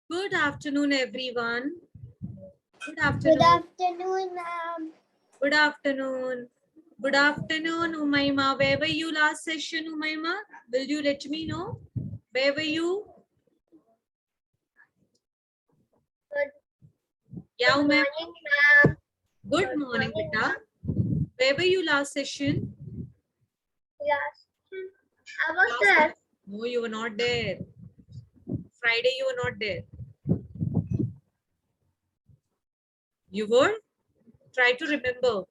Good afternoon, everyone. Good Good afternoon. afternoon, ma'am. Good afternoon. Good afternoon, Umaima. Where were you last session, Umaima? Will you let me know? Where were you? Yeah, Good Umaima. morning, ma'am. Good morning, beta. Where were you last session? Yes. I was Last there. No, you were not there. Friday, you were not there. You were? Try to remember.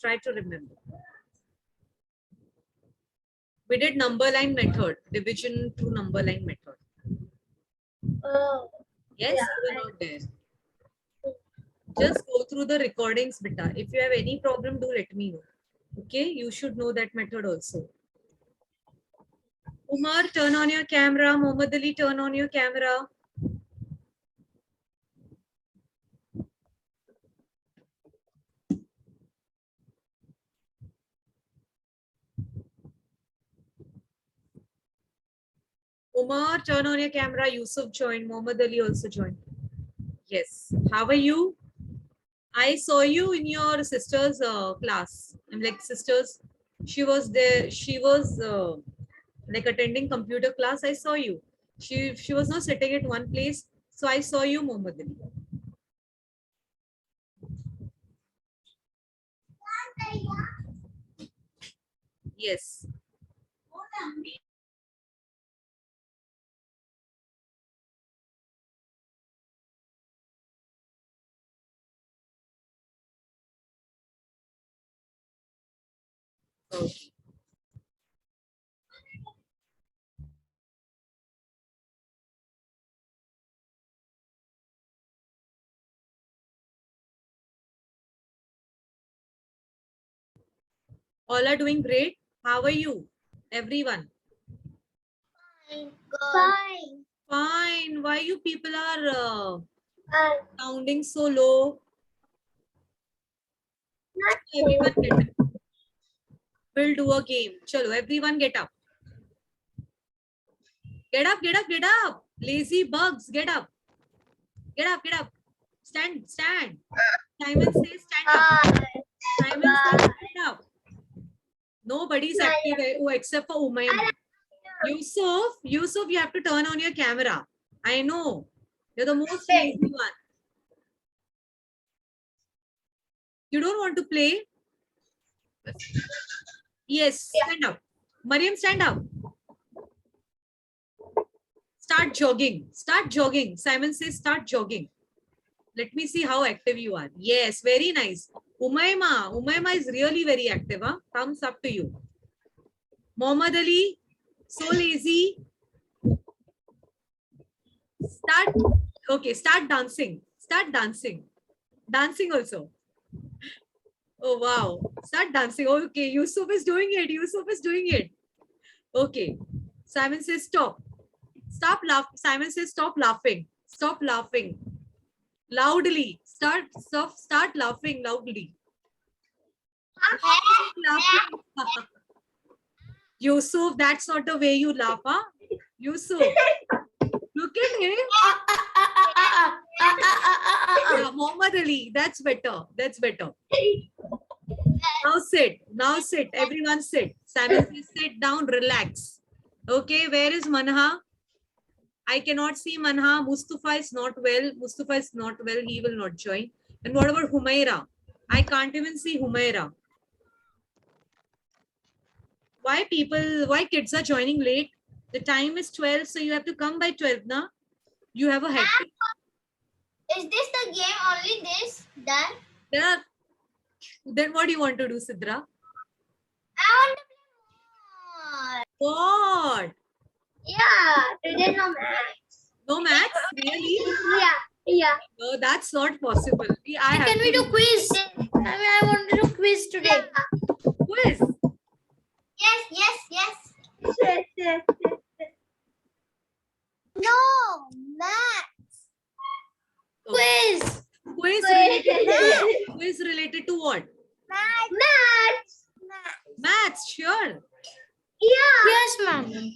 Try to remember. We did number line method, division through number line method. Oh, Yes, yeah. you were not there. Just go through the recordings, beta. If you have any problem, do let me know. Okay, you should know that method also. Umar, turn on your camera. Mohammad Ali, turn on your camera. Umar, turn on your camera. Yusuf joined. Mohammad Ali also joined. Yes. How are you? I saw you in your sister's class. I'm like, sisters, she was there. She was like attending computer class. I saw you. She was not sitting at one place. So I saw you, Mohammad Ali. Yes. Okay. All are doing great. How are you, everyone? Fine. Good. Fine. Why you people are Fine. sounding so low? Not Everyone so. get up. We'll do a game. Chalo, everyone get up. Get up, get up, get up. Lazy bugs, get up. Get up, get up. Stand, stand. Simon says stand up. Bye. Simon says stand up. Nobody's active except for Umayma. Yusuf, you have to turn on your camera. I know. You're the most lazy one. You don't want to play? Yes, stand up. Mariam, stand up. Start jogging. Start jogging. Simon says start jogging. Let me see how active you are. Yes, very nice. Umayma is really very active. Huh? Thumbs up to you. Mohammad Ali, so lazy. Start. Okay, start dancing. Start dancing. Dancing also. Oh, wow. Start dancing. Okay, Yusuf is doing it. Yusuf is doing it. Okay. Simon says stop. Stop laughing. Simon says stop laughing. Stop laughing. Loudly. Start laughing loudly. Laughing. Yusuf, that's not the way you laugh, huh? Yusuf, look at him. Yeah, Muhammad Ali, that's better. That's better. Now sit. Now sit. Everyone sit. Simon says sit down, relax. Okay, where is Manha? I cannot see Manha. Mustafa is not well. Mustafa is not well. He will not join. And what about Humaira? I can't even see Humaira. Why kids are joining late? The time is 12, so you have to come by 12, na? You have a hectic. Is this the game only this? Done? There are, then what do you want to do, Sidra? I want to play more. What? Yeah, today no maths. No maths? Really? Yeah, yeah. No, that's not possible. Can we do quiz? I want to do quiz today. Quiz? Yes, yes, yes. Yes, yes, yes. No, maths. Okay. Quiz. Quiz related, quiz related to what? Maths. Maths, sure. Yeah. Yes, ma'am.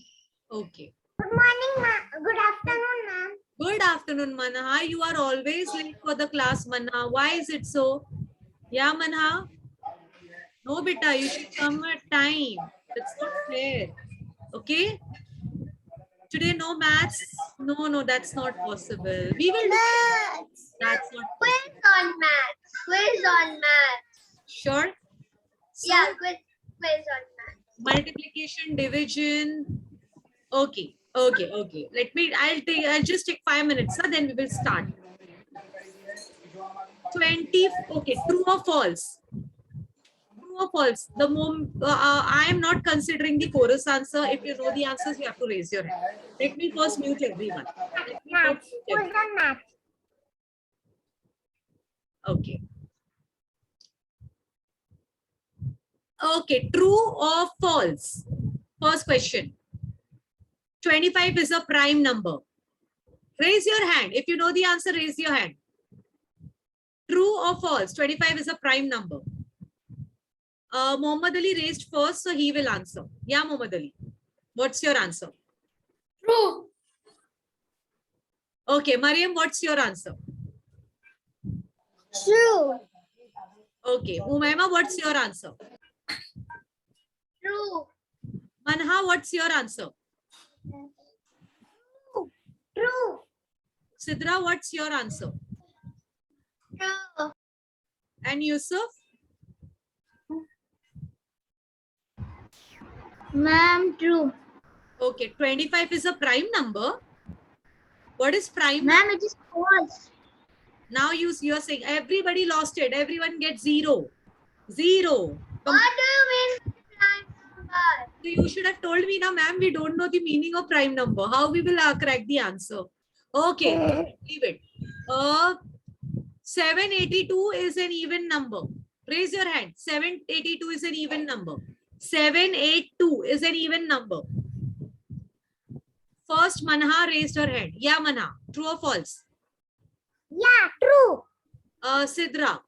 Okay. morning, ma'am. Good afternoon, ma'am. Good afternoon, Manha. You are always late for the class, Manha. Why is it so? Yeah, Manha. No, beta, you should come at time. That's not fair. Okay? Today, no maths. No, that's not possible. We will do it. Maths. That's not Quiz possible. on maths. Quiz on maths. Sure? So, Yeah, quiz on maths. multiplication, division. Okay. I'll just take 5 minutes, then we will start. 20. Okay, true or false? True or false? I am not considering the chorus answer. If you know the answers, you have to raise your hand. Let me first mute everyone. Maths. Quiz on maths. Okay. Okay, true or false? First question. 25 is a prime number. Raise your hand. If you know the answer, raise your hand. True or false? 25 is a prime number. Muhammad Ali raised first, so he will answer. Yeah, Muhammad Ali. What's your answer? True. Okay, Mariam, what's your answer? True. Okay, Umaima, what's your answer? True. Manha, what's your answer? True. Sidra, what's your answer? True. And Yusuf? Ma'am, true. Okay, 25 is a prime number. What is prime? Ma'am, it is false. Now you are saying everybody lost it. Everyone gets 0. 0. What do you mean prime number? So you should have told me now, ma'am, we don't know the meaning of prime number. How we will crack the answer? Okay, leave it. 782 is an even number. Raise your hand. 782 is an even number. 782 is an even number. First, Manha raised her hand. Yeah, Manha. True or false? Yeah, true. Sidra.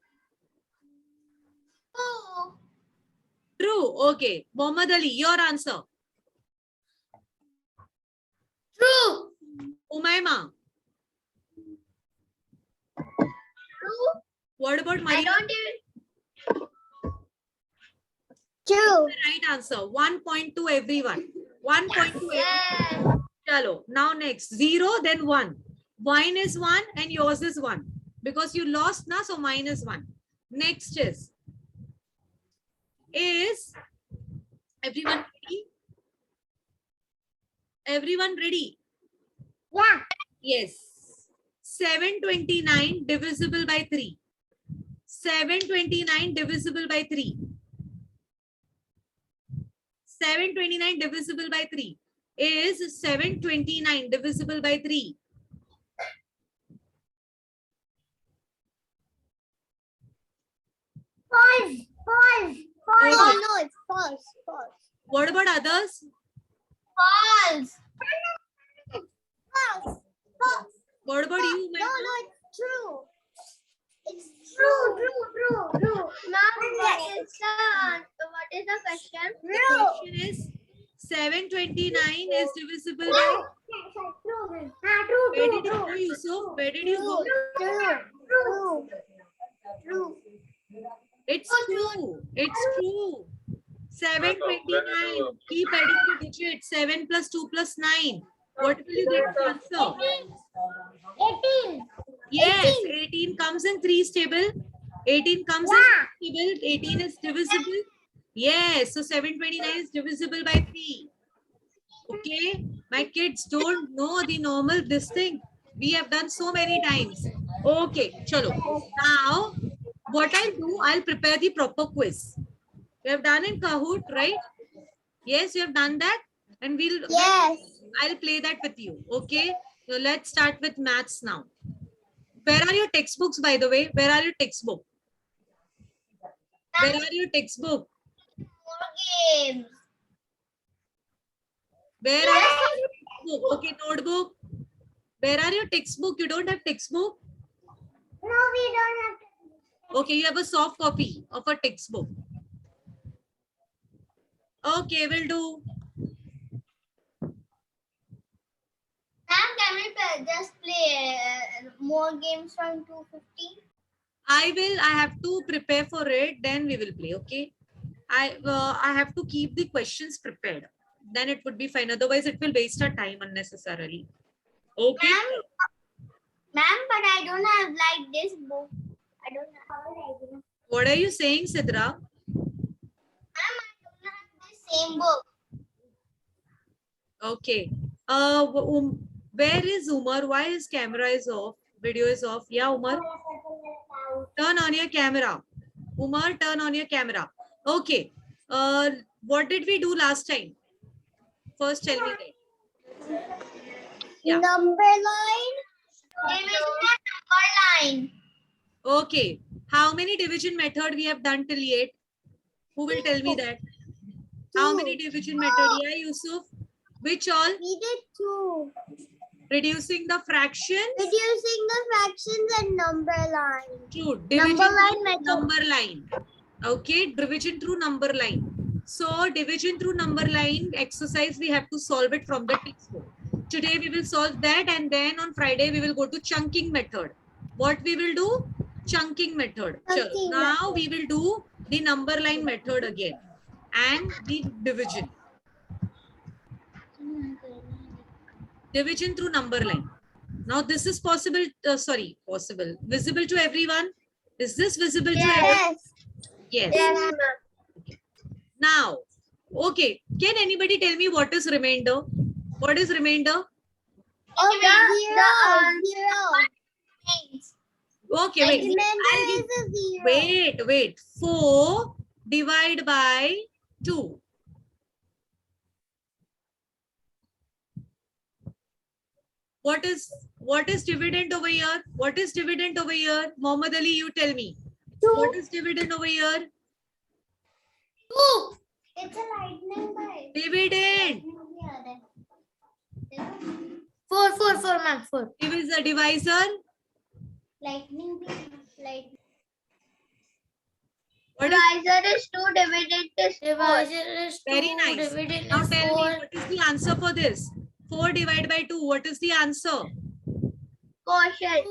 True. True. Okay. Muhammad Ali, your answer. True. Umaima. True. What about I Maria? don't even. True. Right answer. 1 point to everyone. 1 point to everyone. Yes. Chalo. Now next. 0, then 1. Mine is 1 and yours is 1. Because you lost na, so mine is 1. Next is everyone ready? Everyone ready? Yeah. Yes. 729 divisible by 3. 729 divisible by 3. 729 divisible by 3 is 729 divisible by 3. False. False. False. Oh. No, it's false. False. What about others? False. False. False. What about you? No, it's true. It's true. Ma'am, what is the question? The question is 729 is divisible by. Where did you go, Yusuf? Where did you go? True. It's true. It's true. 729. Keep adding the digits. 7 plus 2 plus 9. What will you get to answer? 18. Yes, 18 comes in 3 stable. 18 comes in 3 stable. 18 is divisible. Yes, so 729 is divisible by 3. Okay, my kids don't know the normal this thing. We have done so many times. Okay, chalo. Now, what I'll do, I'll prepare the proper quiz. We have done in Kahoot, right? Yes, you have done that. And Yes. I'll play that with you. Okay, so let's start with maths now. Where are your textbooks, by the way? Where are your textbook? Where are your textbook? More games. Where are your textbook? Okay, notebook. Where are your textbook? You don't have textbook? No, we don't have. Okay, you have a soft copy of a textbook. Okay, will do. just play more games from 250? I have to prepare for it. Then we will play. Okay. I have to keep the questions prepared. Then it would be fine. Otherwise, it will waste our time unnecessarily. Okay. Ma'am, but I don't have like this book. I don't have. What are you saying, Sidra? Ma'am, I don't have the same book. Okay. Where is Umar? Why his camera is off? Video is off. Yeah, Umar. Turn on your camera. Umar, turn on your camera. Okay. What did we do last time? First, tell me that. Yeah. Number line. Division number line. Okay. How many division method we have done till yet? Who will tell me that? How many division method? Yeah, Yusuf. Which all? We did 2. Reducing the fraction. Reducing the fractions and number line. True. Division Number line through method. number line. Okay. Division through number line. So division through number line exercise, we have to solve it from the textbook. Today we will solve that, and then on Friday we will go to chunking method. What we will do? Chunking method. Chunking Now we will do the number line method again and the division. Division through number line. Now this is possible, possible, visible to everyone. Is this visible to everyone? Yes. Yes, ma'am. Now, okay, can anybody tell me what is remainder? What is remainder? Okay, wait. I'll give, wait. 4 divided by 2. What is dividend over here? What is dividend over here? Mohammed Ali, you tell me. 2. What is dividend over here? 2. It's a lightning bite. Dividend. 4, ma'am. 4. Divisor. Lightning bite. What is, Divisor is 2, dividend is 4. very nice. Now tell me, what is the answer for this? 4 divided by 2. What is the answer? Quotient.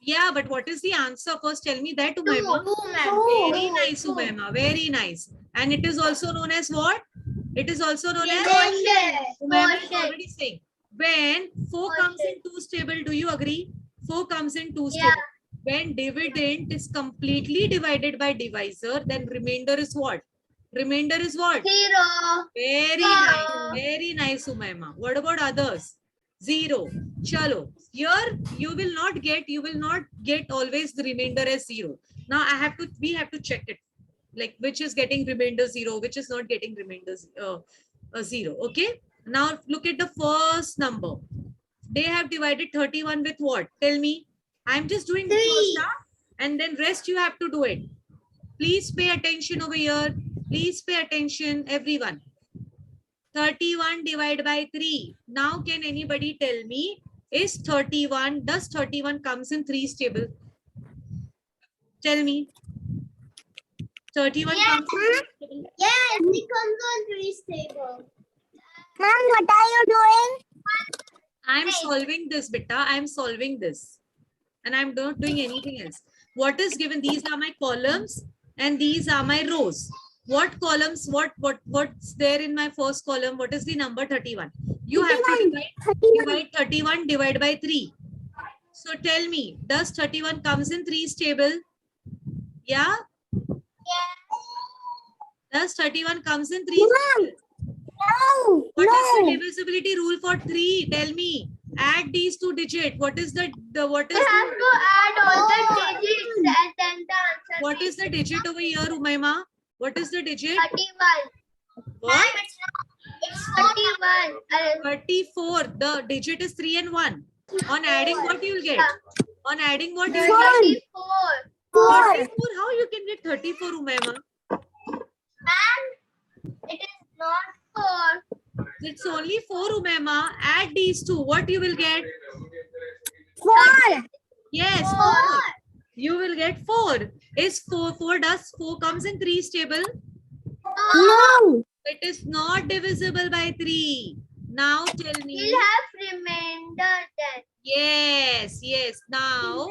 Yeah, but what is the answer? First, tell me that, 2, Umayma. ma'am. Very nice, Umayma. Very nice. And it is also known as what? It is also known as Umayma is already saying. When 4 comes in 2's table, do you agree? 4 comes in 2's Yeah. table. When dividend is completely divided by divisor, then remainder is what? Remainder is what? 0. Very nice. Very nice, Umayma. What about others? 0. Chalo. Here you will not get always the remainder as 0. Now we have to check it. Like which is getting remainder 0, which is not getting remainder 0. Okay. Now look at the first number. They have divided 31 with what? Tell me. I'm just doing the 3. first half, and then rest you have to do it. Please pay attention over here. Please pay attention, everyone. 31 divided by 3. Now can anybody tell me, is 31, does 31 comes in 3's table? Tell me. 31 comes in 3's table. Yes, it comes on 3's table. Ma'am, what are you doing? I'm solving this, Beta. I'm solving this. And I'm not doing anything else. What is given? These are my columns and these are my rows. What columns, what's there in my first column? What is the number? 31. You have to divide 31 divided by 3. So tell me, does 31 comes in 3's table? Yeah? Does 31 comes in 3's table? No. What is the divisibility rule for 3? Tell me. Add these 2 digits. What is the what is You have the, to add all the digits and then the answer. what is the digit over here, Umayma? What is the digit? 31. What? Ma'am, it's 31. 34. The digit is 3 and 1. On adding, what you will get? On adding, what you will get? 34. 34. How you can get 34, Umayma? Ma'am, it is not 4. It's only 4, Umayma. Add these 2. What you will get? 4. Yes, 4. You will get 4. Is 4 does 4 comes in 3's table? No. It is not divisible by 3. Now tell me. We'll have remainder then. Yes, yes. Now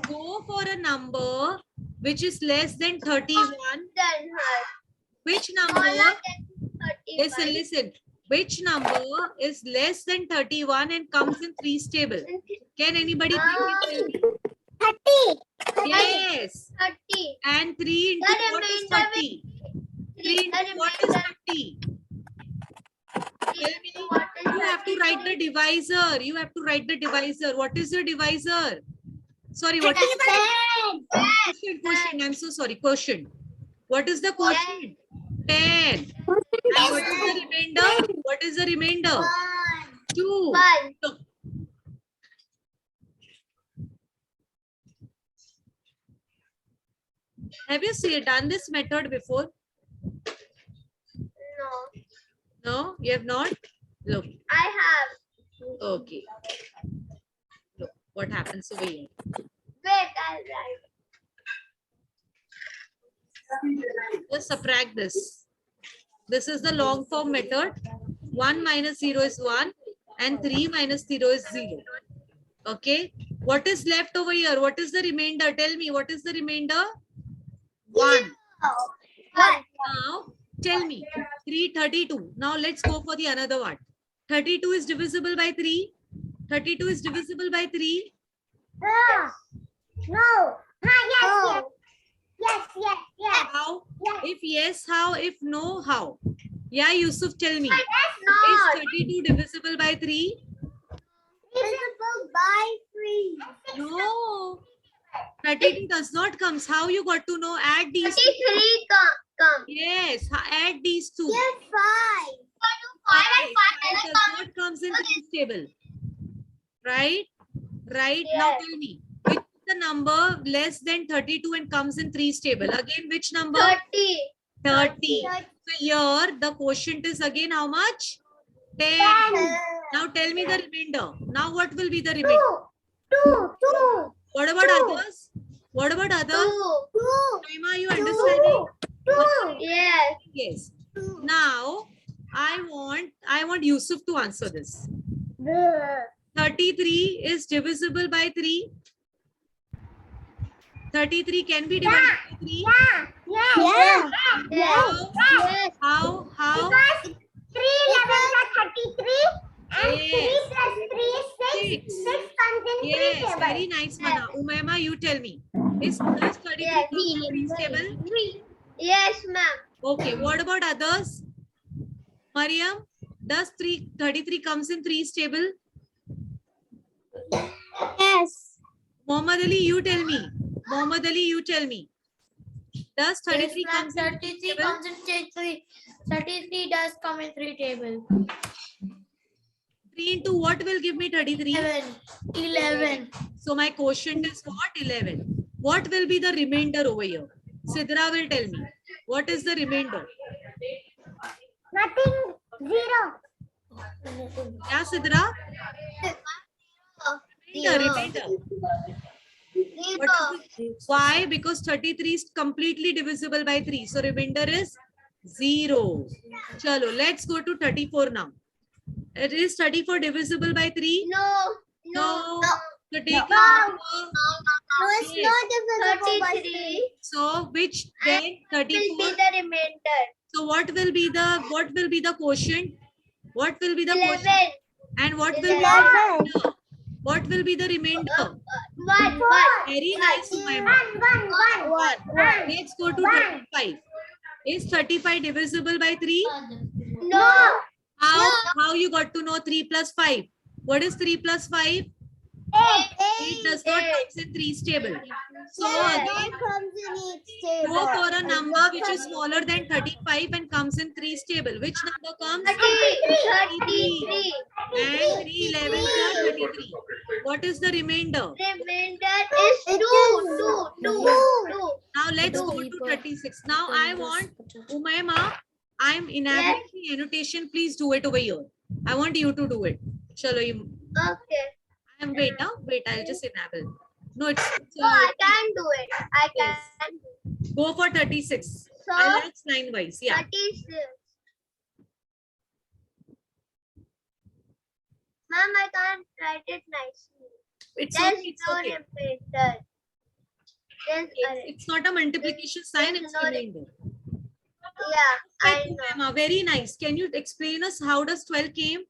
go for a number which is less than 31. Then her. Which number? Smaller than Listen, 31. listen. Which number is less than 31 and comes in 3's table? Can anybody tell me? 30. Yes. 30. And 3 into The what is remainder 30? 3 The into what is remainder 30? Tell me. What is You have to write the 30? divisor. You have to write the divisor. What is your divisor? Sorry, what is the quotient? Quotient. I'm so sorry. Quotient. What is the quotient? 10. And what is the remainder? What is the remainder? 2. 1. Look. Have you done this method before? No. No, you have not? Look. I have. Okay. Look what happens over here. Wait, I'll write. Just subtract this. This is the long form method. 1 minus 0 is 1 and 3 minus 0 is 0. Okay. What is left over here? What is the remainder? Tell me, what is the remainder? 1. 1. Now, tell me. 332. Now, let's go for the another one. 32 is divisible by 3. 32 is divisible by 3. No. Yes. Yes. How? If yes, how? If no, how? Yeah, Yusuf, tell me. Not. Is 32 divisible by 3? Divisible by 3. No. 32 does not come. How you got to know? Add these two. 33 come. Yes, add these two. Yes, 5. 5 and 5 Does not comes in this table. Right? Right? Now Yes. tell me. Which is the number less than 32 and comes in 3's table? Again, which number? 30. 30. So here the quotient is again how much? 10. Now tell me the remainder. Now what will be the remainder? 2. What about others? What about others? 2. Naima, you understanding? 2. Yes. Yes. Now I want Yusuf to answer this. 33 is divisible by 3. 33 can be divided by 3. Yes. How? Because 3 11s are 33 and Yes. 3 plus 3 is 6. 6 comes in 3 Yes, table. very nice, Mana. Umaima, you tell me. Is 33 Yes. comes in 3's table? Yes, ma'am. Okay, what about others? Mariam, does 33 comes in 3's table? Yes. Muhammad Ali, you tell me. Muhammad Ali, you tell me. Does 33 comes in 3's 33 table? comes in 3. 33 does come in 3 table. 3 into what will give me 33? 11. So my quotient is what? 11. What will be the remainder over here? Sidra will tell me. What is the remainder? Nothing. 0. Yeah, Sidra? Remainder. What is it? Why? Because 33 is completely divisible by 3. So remainder is 0. Chalo, let's go to 34 now. It is 34 divisible by 3? No. So take No. the No, it's Yes. not divisible by 3. So which then Will be 34? the remainder. So what will be the quotient? What will be the 11. quotient? And what will be the 11. remainder? What will be the remainder? 1. Very nice, Umaima. 1. Let's go to 35. Is 35 divisible by 3? No. How you got to know 3 plus 5? What is 3 plus 5? 8 does not comes in 3's table. So again, comes in each table. go for a number which is smaller than 35 and comes in 3's table. Which number comes? 33. And 3 11 are 33. What is the remainder? Remainder is 2. Now let's go to 36. Now I want Umaima, I'm enabling the annotation. Please do it over here. I want you to do it. Chalo, Okay. wait, I'll just enable. No, it's So I can do it. I can. go for 36. So I'll ask line wise. Yeah. 36. Ma'am, I can't write it nicely. It's There's okay. It's no okay. repeater. There's It's not a multiplication sign. there's It's no remainder. yeah, I know. Emma, very nice. Can you explain us how does 12 came?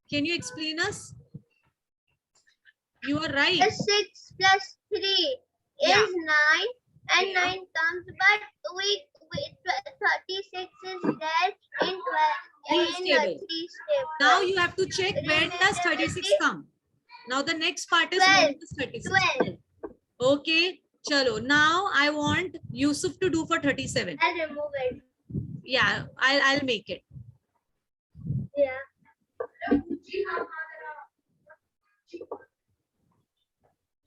Can you explain us? You are right. The 6 plus 3 Yeah. is 9 and Yeah. 9 comes, but we 36 is there in 12 Three in stable. 3 stable. Now you have to check when does 36 come. Now the next part is when 12. does 36 12. Okay. Chalo. Now I want Yusuf to do for 37. I'll remove it. Yeah, I'll make it. Yeah.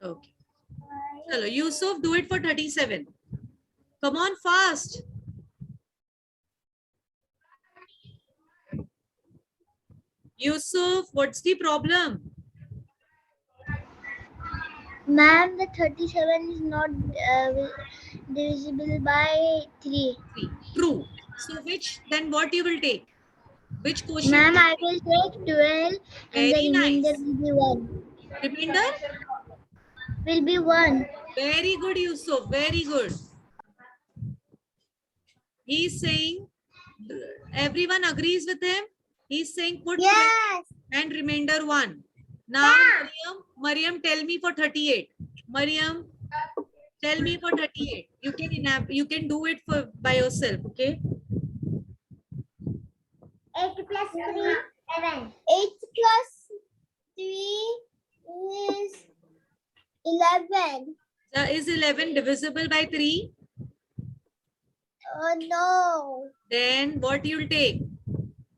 Okay. Chalo, Yusuf, do it for 37. Come on, fast. Yusuf, what's the problem? Ma'am, the 37 is not divisible by 3. 3. True. So which, then what you will take? Which quotient? Ma'am, I will take 12 and the Very remainder nice. will be 1. Remainder? Will be 1. Very good, Yusuf. Very good. He's saying, everyone agrees with him? He's saying put 12 Yes. and remainder 1. Now, Yeah. Mariam, tell me for 38. Mariam, tell me for 38. You can do it for by yourself, okay? 8 plus 3, 11. 8 plus 3 is 11. Is 11 divisible by 3? No. Then what you'll take?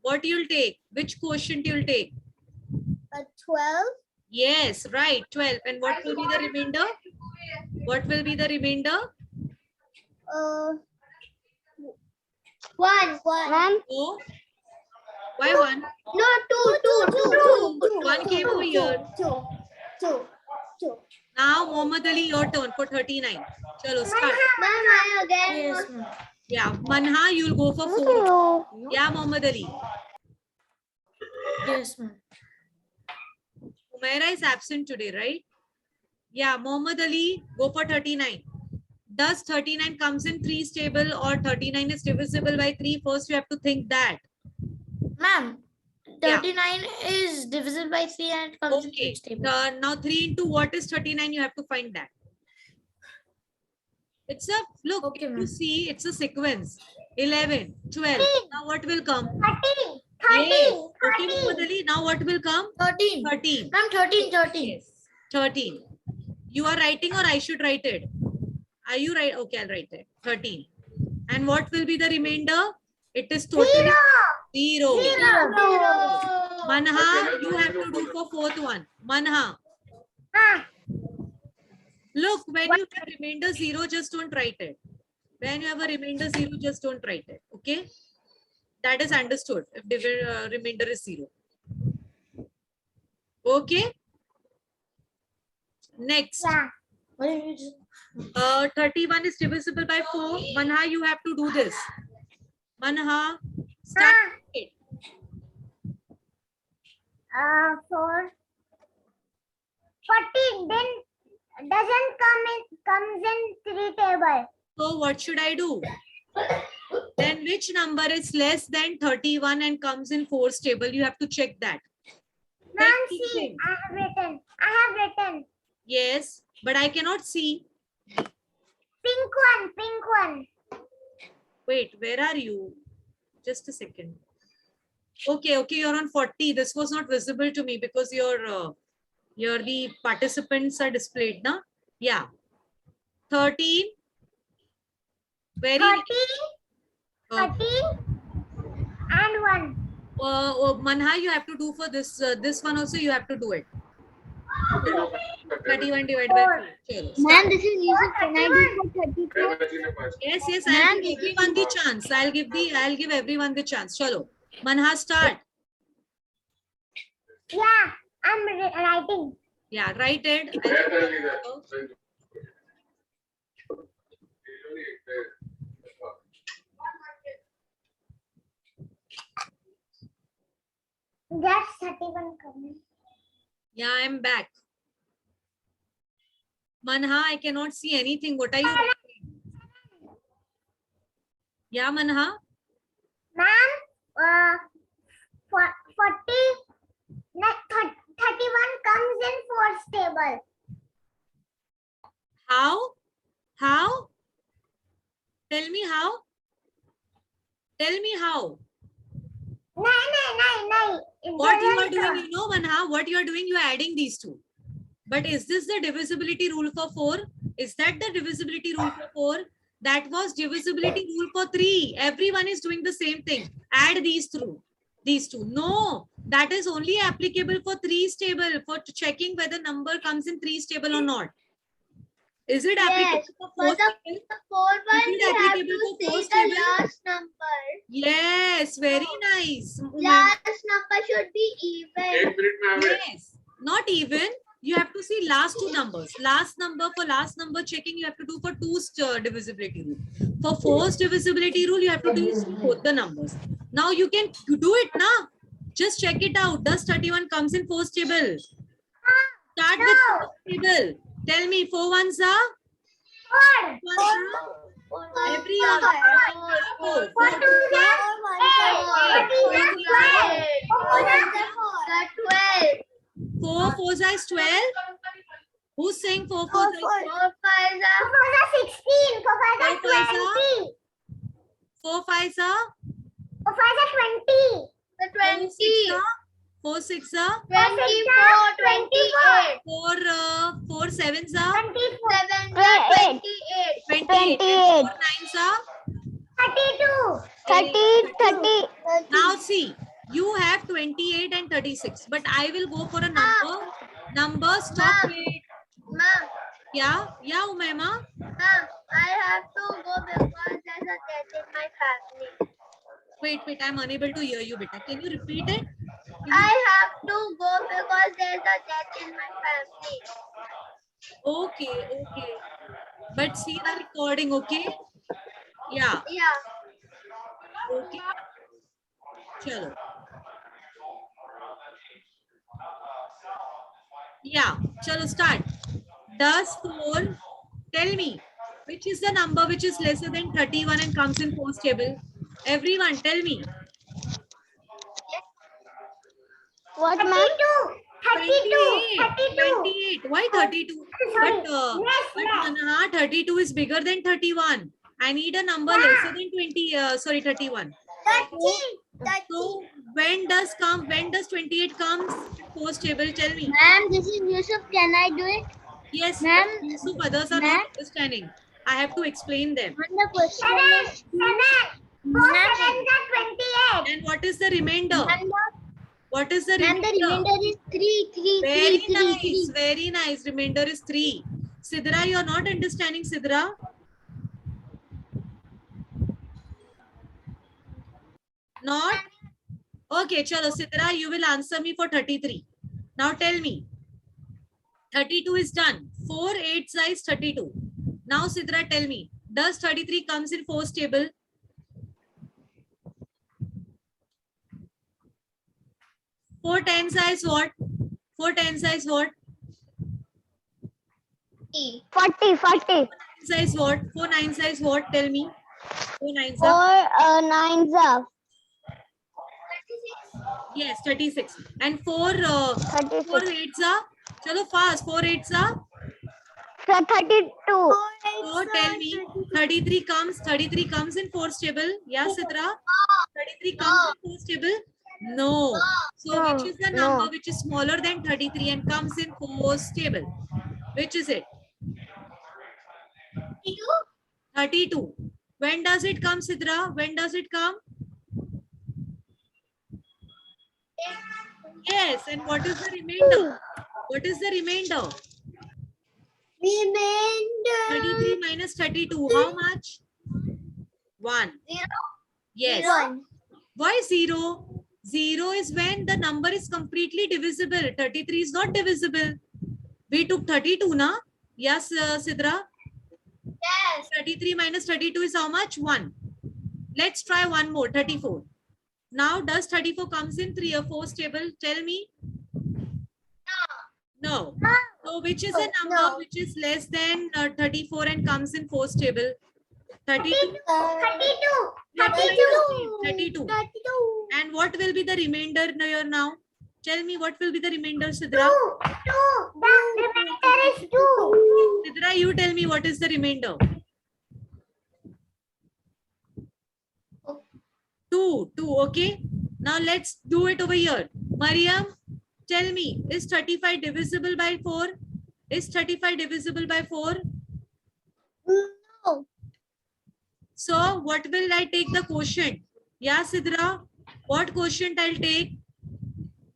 What you'll take? Which quotient you'll take? 12. Yes, right, 12. And what will be the remainder? What will be the remainder? 1. 1. Oh, why 1? No, 2. 1 came over here. 2. Now, Mohammad Ali, your turn for 39. Chalo, start. Ma'am, I again. Yes, ma'am. Yeah, Manha, you'll go for 4. Yeah, Mohammad Ali. Yes, ma'am. Umaira is absent today, right? Yeah, Mohammad Ali, go for 39. Does 39 comes in 3 stable or 39 is divisible by 3? First, you have to think that. Ma'am, Yeah. 39 is divisible by 3 and it comes in Okay. 3 stable. Now 3 into what is 39? You have to find that. It's a, look, Okay, if you ma'am. see, it's a sequence. 11, 12. Now what will come? 13. Yes. Okay, Mohammad Ali. Now what will come? 13. 13. Ma'am, 13. Yes. 13. You are writing or I should write it? Are you right? Okay, I'll write it. 13. And what will be the remainder? It is totally 0. Manha, you have to do for 4th one. Manha. Look, when you have remainder 0, just don't write it. When you have a remainder 0, just don't write it. Okay? That is understood if the remainder is 0. Okay? Next. What did you just... 31 is divisible by 4. Manha, you have to do this. Manha, start it. 4. 14. Then doesn't comes in 3 table. So what should I do? Then which number is less than 31 and comes in 4's table? You have to check that. Ma'am, Then see, think. I have written. Yes, but I cannot see. Pink one. Wait, where are you? Just a second. Okay, you're on 40. This was not visible to me because your the participants are displayed, na? Yeah. 13. Very 13, uh, 13 and 1. Manha, you have to do for this this one also. You have to do it. 31 divided by 4. Chalo, start. This is Yusuf. Can I do for 32? Yes. I'll give everyone the chance. I'll give everyone the chance. Chalo. Manha, start. Yeah, I'm writing. Yeah, write it. That's 31 coming. Yeah, I'm back. Manha, I cannot see anything. What are you writing? Yeah, Manha. Ma'am, 31 comes in fourth table. How? How? Tell me how. Tell me how. No. What you are doing, you know, Manha, what you are doing, you are adding these two. But is this the divisibility rule for 4? Is that the divisibility rule for 4? That was divisibility rule for 3. Everyone is doing the same thing. Add these through. These two. No, that is only applicable for 3's table, for checking whether number comes in 3's table or not. Is it applicable for 4's table? 4 1, Is it we have applicable to for fourth see the table? last number. Yes, very nice. Last number should be even. Yes, not even. You have to see last two numbers. Last number, for last number checking, you have to do for 2's divisibility rule. For 4's divisibility rule, you have to do both the numbers. Now you can do it now. Just check it out. Does 31 comes in 4's table? Start with 4's table. Tell me, 4 ones are? 4. Everyone. 4. 4 4 2 12. 4 4s is 12. Who's saying 4 4s is 12? 4 5 16. 4 5 4 5s 20. 4 5s are? 4 5 20. 20. 4 6 are? 24, 28. 4 7s are? 27. 28. 28. 4 9s are? 32. 30. Now see, you have 28 and 36, but I will go for a number. Number, stop it. Ma'am, Yeah, Umaima. ma'am, I have to go because there's a death in my family. Wait, I'm unable to hear you, beta. Can you repeat it? I have to go because there's a death in my family. Okay. But see the recording, okay? Yeah, Yeah. okay. Chalo. Yeah, chalo, start. Does 4, tell me, which is the number which is lesser than 31 and comes in 4's table? Everyone, tell me. What, ma'am? 28. Why 32? Sorry. But Manha, 32 is bigger than 31. I need a number lesser than 31. So when does 28 comes? 4's table, tell me. Ma'am, this is Yusuf. Can I do it? Yes, Ma'am, Yusuf, others are not understanding. I have to explain them. And the question is, 4 7 28. And what is the remainder? What is the ma'am, the remainder? remainder is 3. Very nice. Remainder is 3. Sidra, you are not understanding, Sidra. Not? Okay, chalo, Sidra, you will answer me for 33. Now tell me. 32 is done. 4 8 is 32. Now, Sidra, tell me. Does 33 comes in 4's table? 4 10s is what? 4 10s is what? 40. 9s is what? 4 9s is what? Tell me. 4 9s 4 9s are Yes, 36. And 4 36. 4 8s are? Chalo fast. 4 8s are? 32. So tell me. 33 comes in 4's table. Yeah, Sidra? 33 comes in 4's table? No. So which is the number which is smaller than 33 and comes in 4's table? Which is it? 32. When does it come, Sidra? When does it come? Yes. And what is the remainder? What is the remainder? 33 minus 32. How much? 1. Yes. 1. Why 0? 0 is when the number is completely divisible. 33 is not divisible. We took 32, na? Yes, Sidra? Yes. 33 minus 32 is how much? 1. Let's try one more. 34. Now, does 34 comes in 3 or 4 table? Tell me. No. So, which is a number No. which is less than 34 and comes in 4 table? 32. 32. Yeah, 32. 32. 32. And what will be the remainder here now? Tell me what will be the remainder, Sidra? 2. The remainder is 2. Sidra, you tell me what is the remainder? 2. Okay. Now let's do it over here. Mariam, tell me, is 35 divisible by 4? Is 35 divisible by 4? No. So what will I take the quotient? Yeah, Sidra, what quotient I'll take?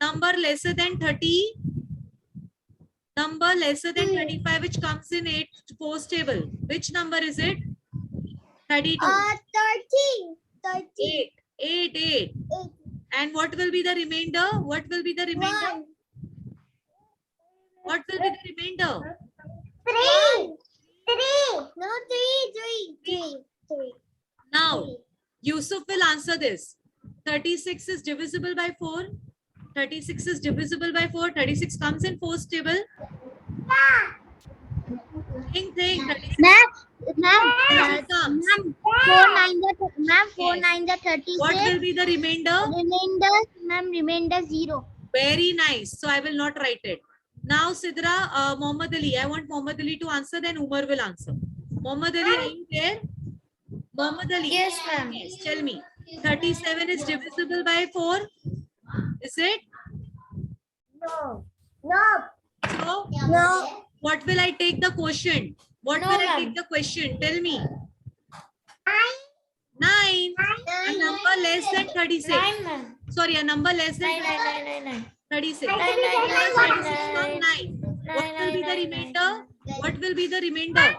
Number lesser than 30. Number lesser than 35 which comes in 8 4 table. Which number is it? 32. 13. 8. 8. And what will be the remainder? What will be the remainder? 1. What will be the remainder? 3. 3. No, 3. Now, Yusuf will answer this. 36 is divisible by 4. 36 is divisible by 4. 36 comes in 4th table. Think. 36 Ma'am, comes. 4 9 the 36. What will be the remainder? Remainder 0. Very nice. So I will not write it. Now, Sidra, Mohammad Ali. I want Mohammad Ali to answer, then Umar will answer. Mohammad Ali, are you there? Mohammad Ali. Yes, ma'am. Yes, tell me. 37 is divisible by 4. Is it? No. So, No. what will I take the quotient? What No, will I ma'am. take the question? Tell me. 9. 9. A number less than 36. 9, ma'am. Sorry, a number less than 9. 36. Nine, 36 from 9. Nine, What will be the nine, remainder? What will be the remainder? 1.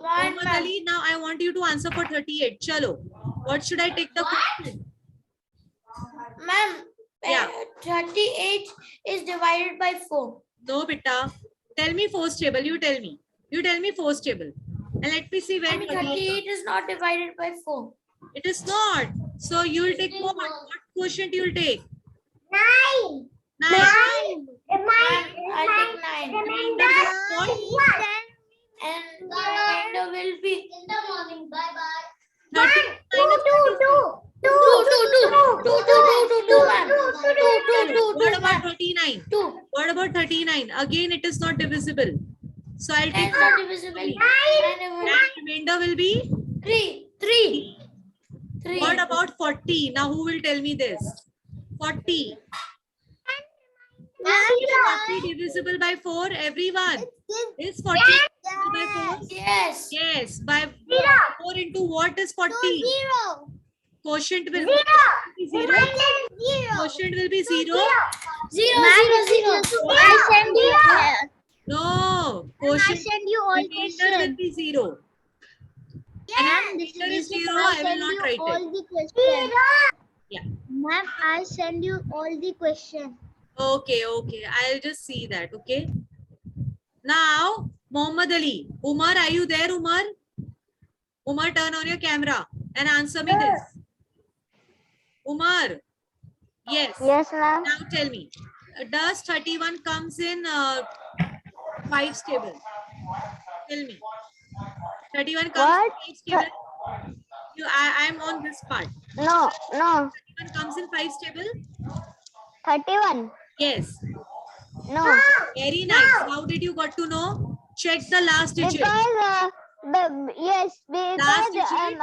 Mohammad Ali, now I want you to answer for 38. Chalo. What should I take the question? Ma'am, Yeah. 38 is divided by 4. No, beta. Tell me 4th table. You tell me. You tell me 4th table. And let me see where I mean, 38 38 is not divided by 4. It is not. So you will take what? What quotient you will take? 9. 9. I'll take 9. Remainder What? is 1. And the remainder will be In the morning. Bye-bye. 39 What about 39? 2. What about 39? Again, it is not divisible. So I'll take It's not divisible. and remainder will be. 3. What about 40? Now who will tell me this? 40. 40 divisible by 4. Everyone. Is 40 divisible by 4? Yes. Yes. By 4 into what is 40? 0. Quotient will be 0. Quotient will be 0. 0. I send you. No. Quotient send you all remainder will be 0. And if remainder is 0, I will not write it. the questions. Yeah. Ma'am, I'll send you all the questions. Okay. I'll just see that. Okay. Now, Mohammad Ali. Umar, are you there, Umar? Umar, turn on your camera and answer me this. Umar. Yes. Yes, ma'am. Now tell me. Does 31 comes in 5 table? Tell me. 31 comes in 5 table? I am on this part. No. 31 comes in 5 table? 31. Yes. No. Very nice. How did you got to know? Check the last digit. Because Last digit?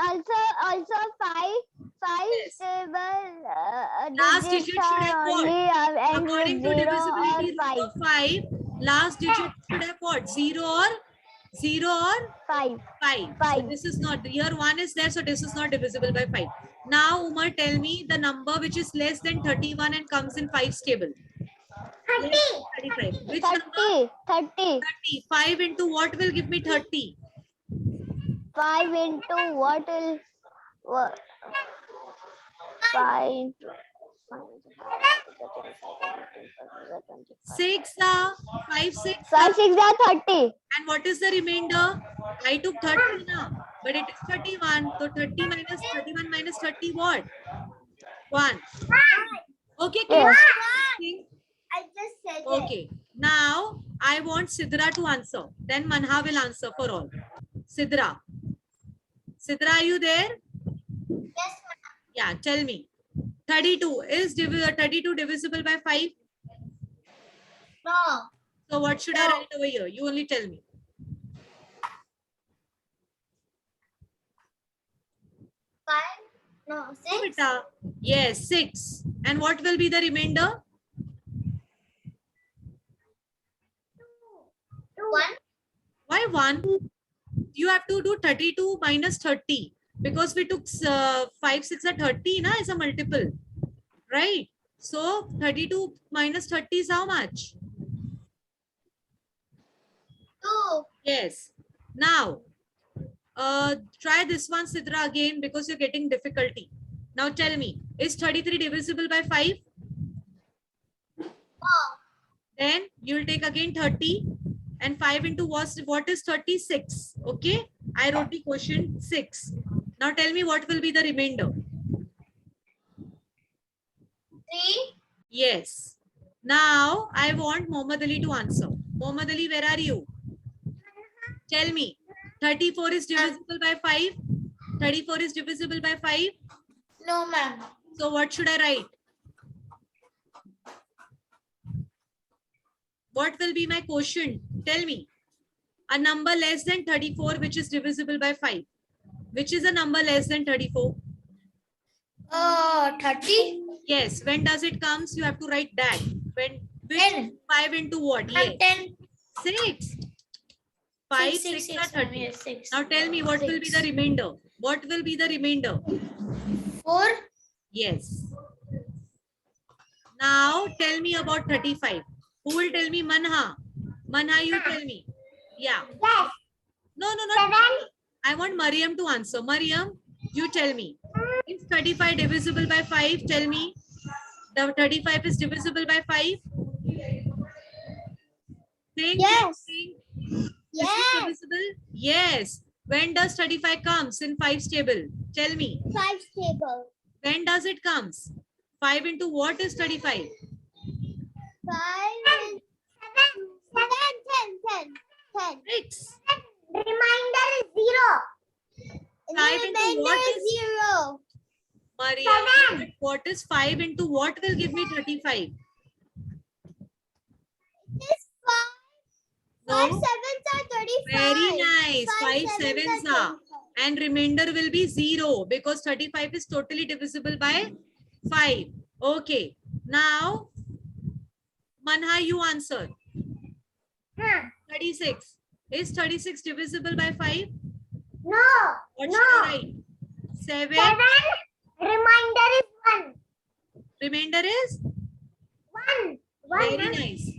also five Yes. stable Last digit digits should have are what? only end with According to 0 divisibility or 5. rule of 5, last digit should have what? 0 or 5. 5. So Five. this is not, here 1 is there, so this is not divisible by 5. Now, Umar, tell me the number which is less than 31 and comes in 5 table. 30. 35. Which number? 30. 30. 5 into what will give me 30? 5 into what will... 5. 6, 5, 6. 5 6 are 30. And what is the remainder? I took 30 now. But it is 31. So 30 minus 31 minus 30 what? 1. Okay, keep Yes. thinking. I just said it. Okay. Now I want Sidra to answer. Then Manha will answer for all. Sidra. Sidra, are you there? Yes, ma'am. Yeah, tell me. 32 is 32 divisible by 5. No. So what should I No. write over here? You only tell me. 5. No. 6. Beta. Yes, 6. And what will be the remainder? 1. Why 1? You have to do 32 minus 30 because we took 5, 6 are 30 na, is a multiple, right? So 32 minus 30 is how much? 2. Yes. Now, try this one, Sidra, again because you're getting difficulty. Now tell me, is 33 divisible by 5? No. Then you'll take again 30 and 5 into what is 36? Okay. I wrote the quotient 6. Now tell me what will be the remainder? 3. Yes. Now I want Mohammad Ali to answer. Mohammad Ali, where are you? Tell me. 34 is divisible by 5. 34 is divisible by 5. No, ma'am. So what should I write? What will be my quotient? Tell me. A number less than 34 which is divisible by 5. Which is a number less than 34? 30. Yes. When does it comes? You have to write that. When which 10. 5 into what? Yes. 10. 6. 5, 6 are 30. Yes, 6. Now tell me what will be the remainder? What will be the remainder? 4. Yes. Now tell me about 35. Who will tell me? Manha. Manha, you tell me. Yeah. Yes. No, not me. I want Mariam to answer. Mariam, you tell me. Is 35 divisible by 5? Tell me. The 35 is divisible by 5? Think, Yes. think. Yes. Is it divisible? Yes. When does 35 comes in 5's table? Tell me. 5 table. When does it comes? 5 into what is 35? 5. 7. 10. 6. Reminder is 0. 5 into what is 0. Maria? What is 5 into what will give me 35? This 5. No. 5 sevens are 35. Very nice. 5 sevens sevens are are. And remainder will be 0 because 35 is totally divisible by 5. Okay. Now, Manha, you answer. 36. Is 36 divisible by 5? No. What should I write? 7. 7. Reminder is 1. Remainder is? 1. Very nice.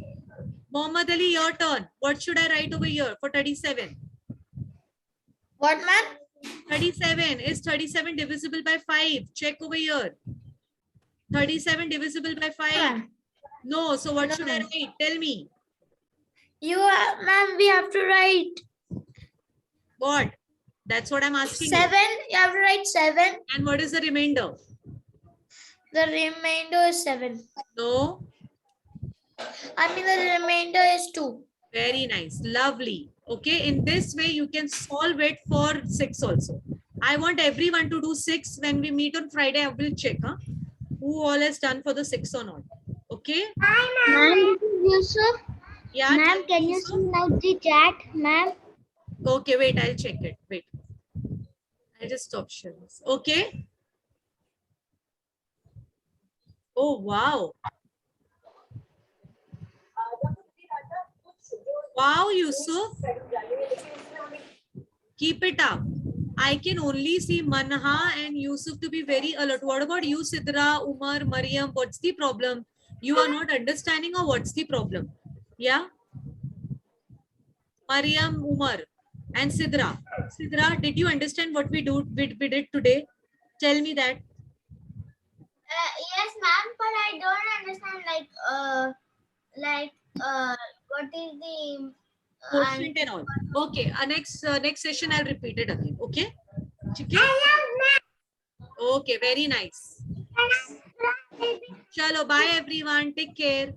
Mohammad Ali, your turn. What should I write over here for 37? What, man? 37. Is 37 divisible by 5? Check over here. 37 divisible by 5? No. So what should I write? Tell me. Ma'am, we have to write What? That's what I'm asking 7. You have to write 7. you. And what is the remainder? The remainder is 7. No. I mean, the remainder is 2. Very nice. Lovely. Okay. In this way, you can solve it for 6 also. I want everyone to do 6. When we meet on Friday, I will check who all has done for the 6 or not. Okay. Ma'am, this is Yusuf. Yeah. Ma'am, can you see now the chat, ma'am? Okay, wait, I'll check it. Wait. I'll just stop sharing this. Okay. Oh, wow. Wow, Yusuf. Keep it up. I can only see Manha and Yusuf to be very alert. What about you, Sidra, Umar, Mariam? What's the problem? You are not understanding or what's the problem? Yeah? Mariam, Umar and Sidra. Sidra, did you understand what we did today? Tell me that. Yes, ma'am, but I don't understand what is the quotient and all. Okay, next session I'll repeat it again. Okay. ठीक है? Okay, very nice. Chalo, bye everyone. Take care.